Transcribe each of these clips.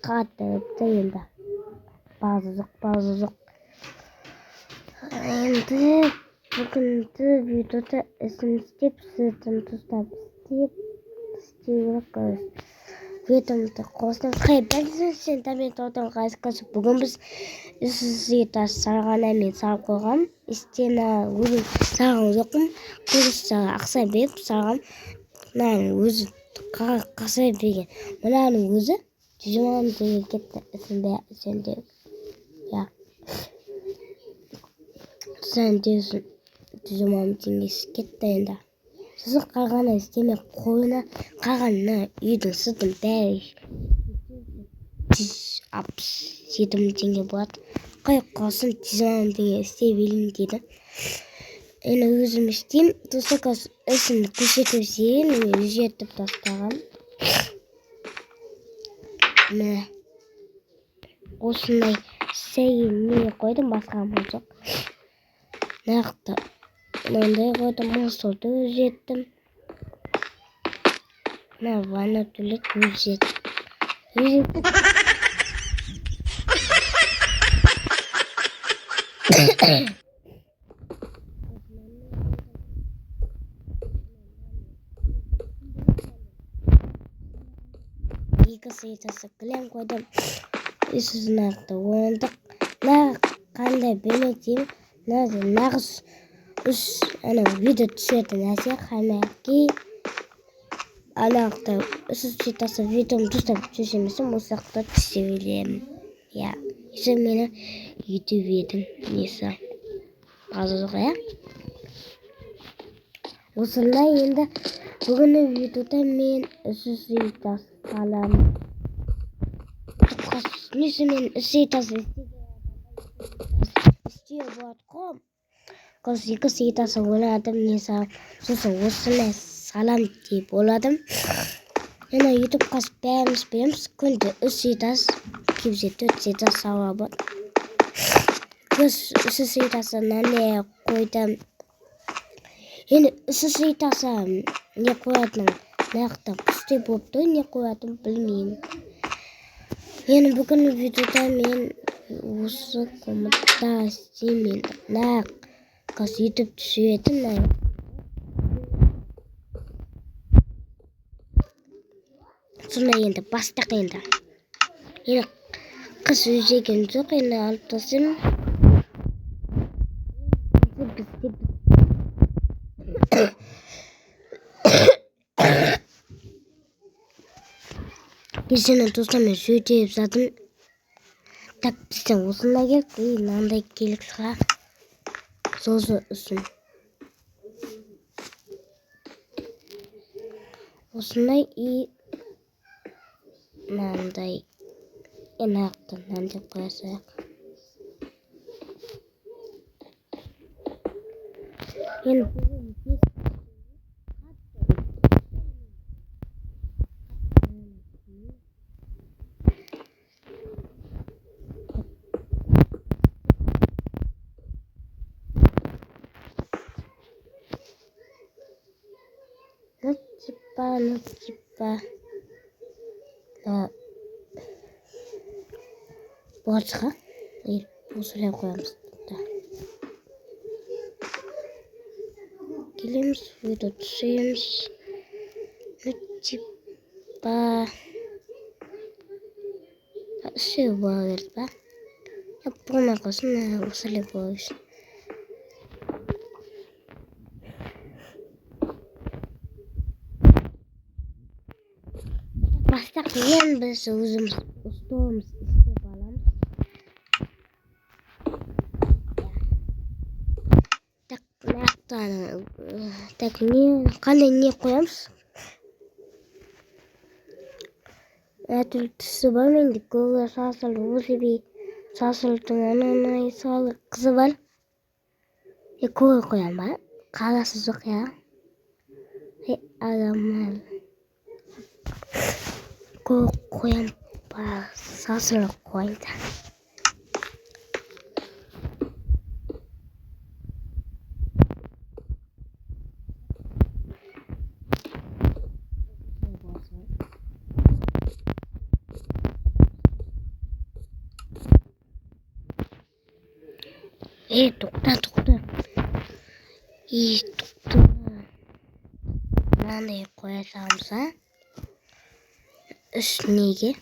қатты енді базы жоқ. Енді бүгінгі видеода істеп сізден тұстап істеуік видеомды қостым. Сен тәмен тоқтың қайсықасы. Бүгін біз үсізді сарғана мен сарып қойған. Істені өзім сарған жоқпын. Көзісі ақса беріп сарған. Мұнаның өзі қаса берген. Мұнаның өзі 100 деген кетті. Сенде Сәндесін 100 теңгесі кетті енді. Сосын қалғаны істемей қойына қалғанына үйдің сыртын бәрі 167 теңге болады. Қойып қалсын 100 теңге істей берейін дейді. Енді өзім істеймін. Тұсықас ісін көрсетіп жейін, жетіп тастаған. Міне осындай сейін не қойдым, басқа жоқ. Нақты мынандай қойдым, мұсылды өзеттім. Мына ванна түлет өзеттім. Екі сейтасы кілем қойдым. Үсіз нақты оңдық. Қандай бөлетейім. Нағыз видео түсетін нәрсе қанақи анақты үсіз жетасы видеом тұстап түсемесім осақта түсе білемін. Есі мені YouTube едім несі базы жоқ. Осындай енді бүгінгі видеода мен үсіз жетасы салам. Несі мен үсіз жетасы болады қом. Қыз екі сейтасы ойладым не салам. Сосын осыны салам деп ойладым. Енді YouTube қасып бәріміз береміз. Күнде үш сейтасы кепсе 4 сейтасы сауа болады. Қыз үш сейтасы не қойдым. Енді үш сейтасы не қоятын нақты күште болыпты, не қоятын білмеймін. Енді бүгін видеода мен осы комментта істеймін. Қыз YouTube түсетін. Сонда енді бастық енді. Енді қыз өзеген жоқ, енді алып тасым. Бізден достармен сөйтіп задым. Так бізден осында келіп, мынандай келіп шыға. Сосы үшін. Осындай мынандай нақты деп қойсақ. Енді Нұтипа борчқа осылай қоямыз. Келеміз, видео түсеміз. Нұтипа үшеу бола берді ба? Болмай қосын, осылай бола берсін. Бастақ ең біз өзіміз ұстауымыз істеп аламыз. Так, қандай не қоямыз? Әтіл түсі бар менде көгі сасыл, өзі сасылдың ананай салы қызы бар. Көгі қоям ба? Қаласы жоқ, адамар. Көгі қоям ба? Сасылы қойды. тоқта. Тоқта. Мынандай қоя саламыз, үстінеге.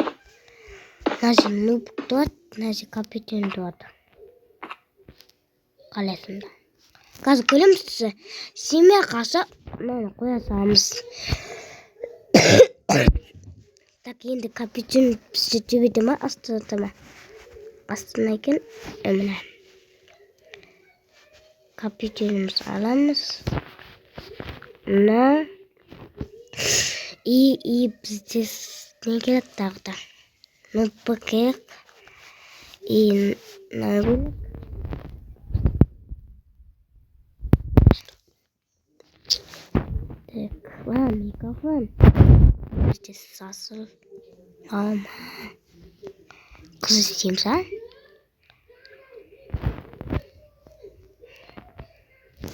Мына жер нуб туады, мына жер капитан туады. Қалайсыңдар? Қазір көреміз, семья қасы мынаны қоя саламыз. Так, енді капитан бізде төбеде ма, астында ма? Астына екен, міне. Капитанымыз аламыз. Мына. И бізде не керек тағы да? Ноутбук керек. И мына керек. Так, микрофон. Бізде сасыл. Қыз істейміз,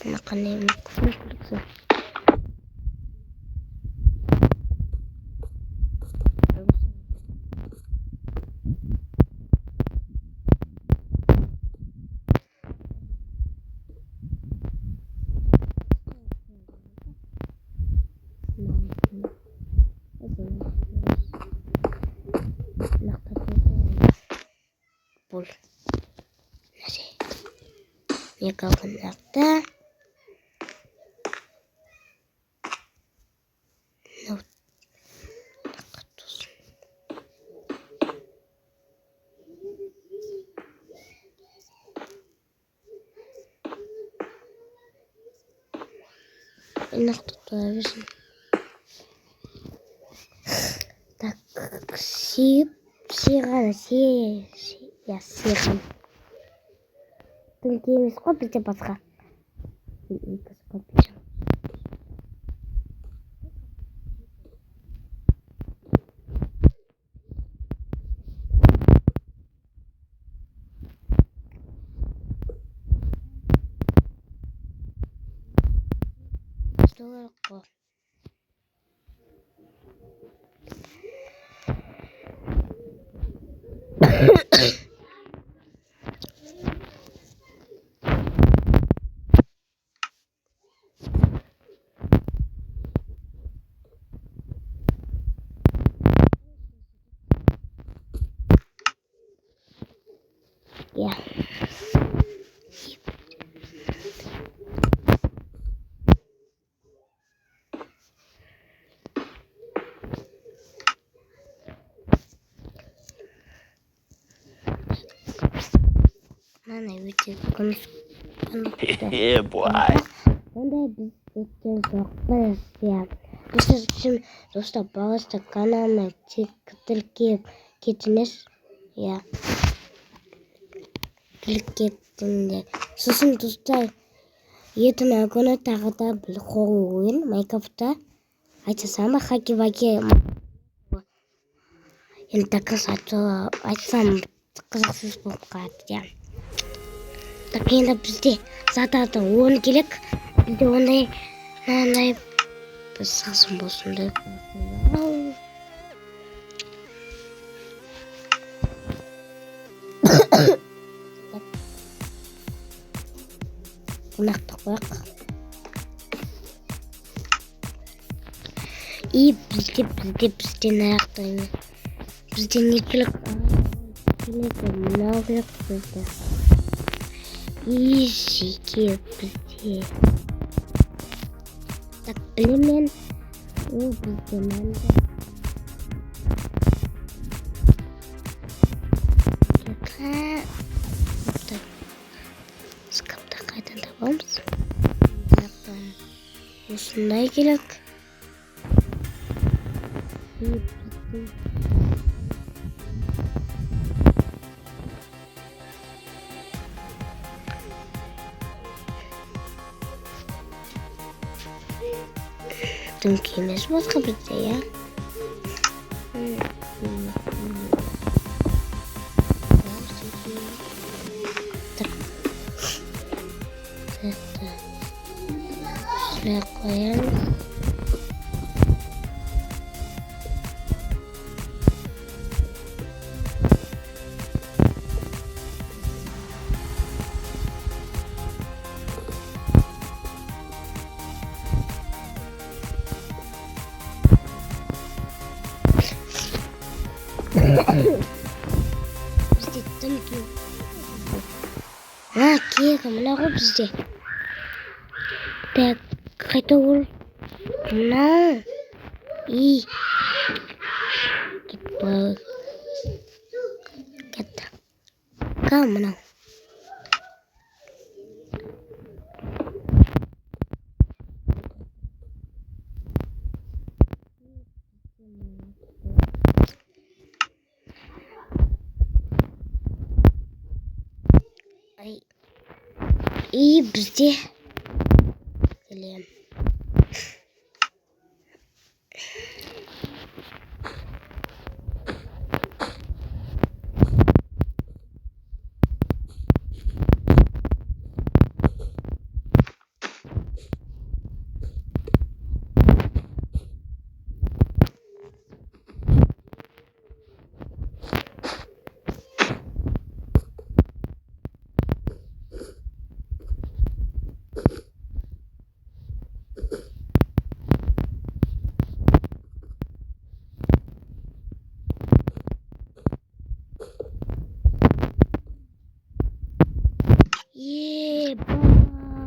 Мына қандай микрофон көріксі. Бұл нәрсе микрофонларда нақты тұра берсін. Так, сиған. Только емес қой, бізде басқа. Что такое? Я. Мана өте Yeah, boy. Ондай біз еткен жоқпыз, Осы үшін достар бағысты каналына тіркеп кетіңіз. Тіркеп кетіңдер. Сосын достар, ертеңгі күні тағы да бір ойын Майнкрафтта айтсам ба, хаки-ваки. Енді такыз айтсам қызықсыз болып қалады, Так, енді бізде затарды 10 керек. Бізде ондай біз сағсын болсын деп. Нақты қояқ. И бізде наяқтайын. Бізде не керек? Мынау керек бізде. И жеке бізде. Так, білімен ол бізде мәнді. Скапта қайдан табамыз. Осындай керек. Түнкі емес басқа бізде, Şuraya koyalım. бізде тым кегі мына ғой бізде. Так, қайта ол. Мынау. Кетті. Ка мынау. Бізде келем.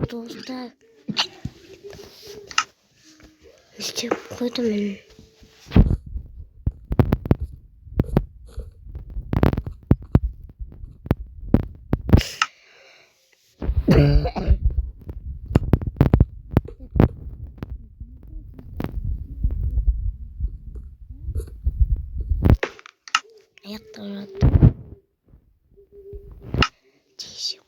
Достар. İşte koydum ben. Ayaklarına attım. Değişik.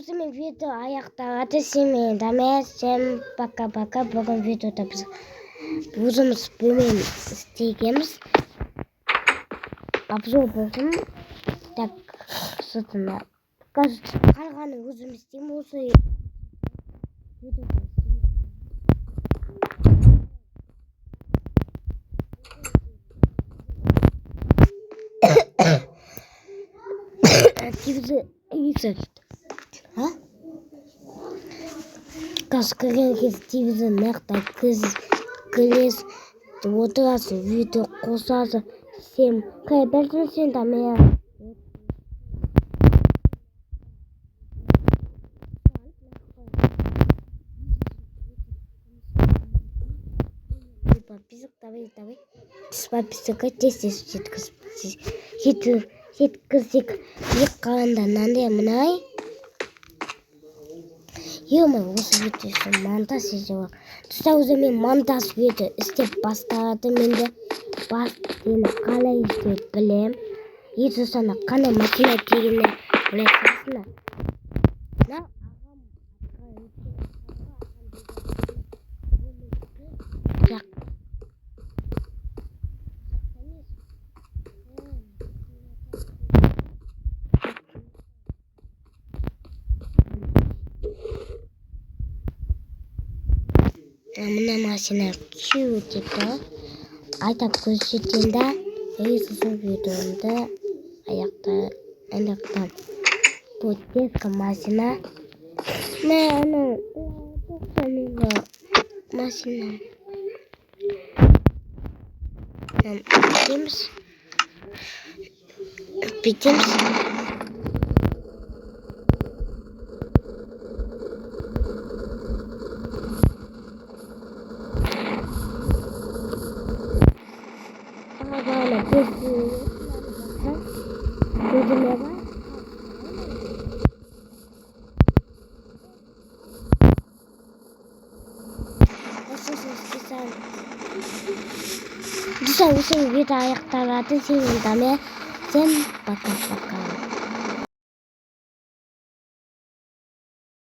Осымен видео аяқталады. Сенімен дамайсың. Пока-пока. Бүгін видеода біз өзіміз бөлім істегенбіз. Обзор болсын. Так, сыртына. Қалғаны өзім істеймін. Осы видеода Кашкарен кездегі нақты кілес отырасың, видео қосасың. Сен қайберсің сен дамия. Давай. Подписчикқа тез жеткізсек. Ек қаланда мынандай мұнай. Осы видеосы монтаж етіп. Тұста өзімен монтаж видео істеп бастады. Менде бастыны қалай істеп білем. Етусаны қандай машина дегеннен білесіңіз. Мына машина cute еді. Айтап көрсетейін. Сосын видеомды аяқтам. Бұл детка машина. Мына машина. Бітеміз. Осымен видео аяқталады. Сен пока-пока.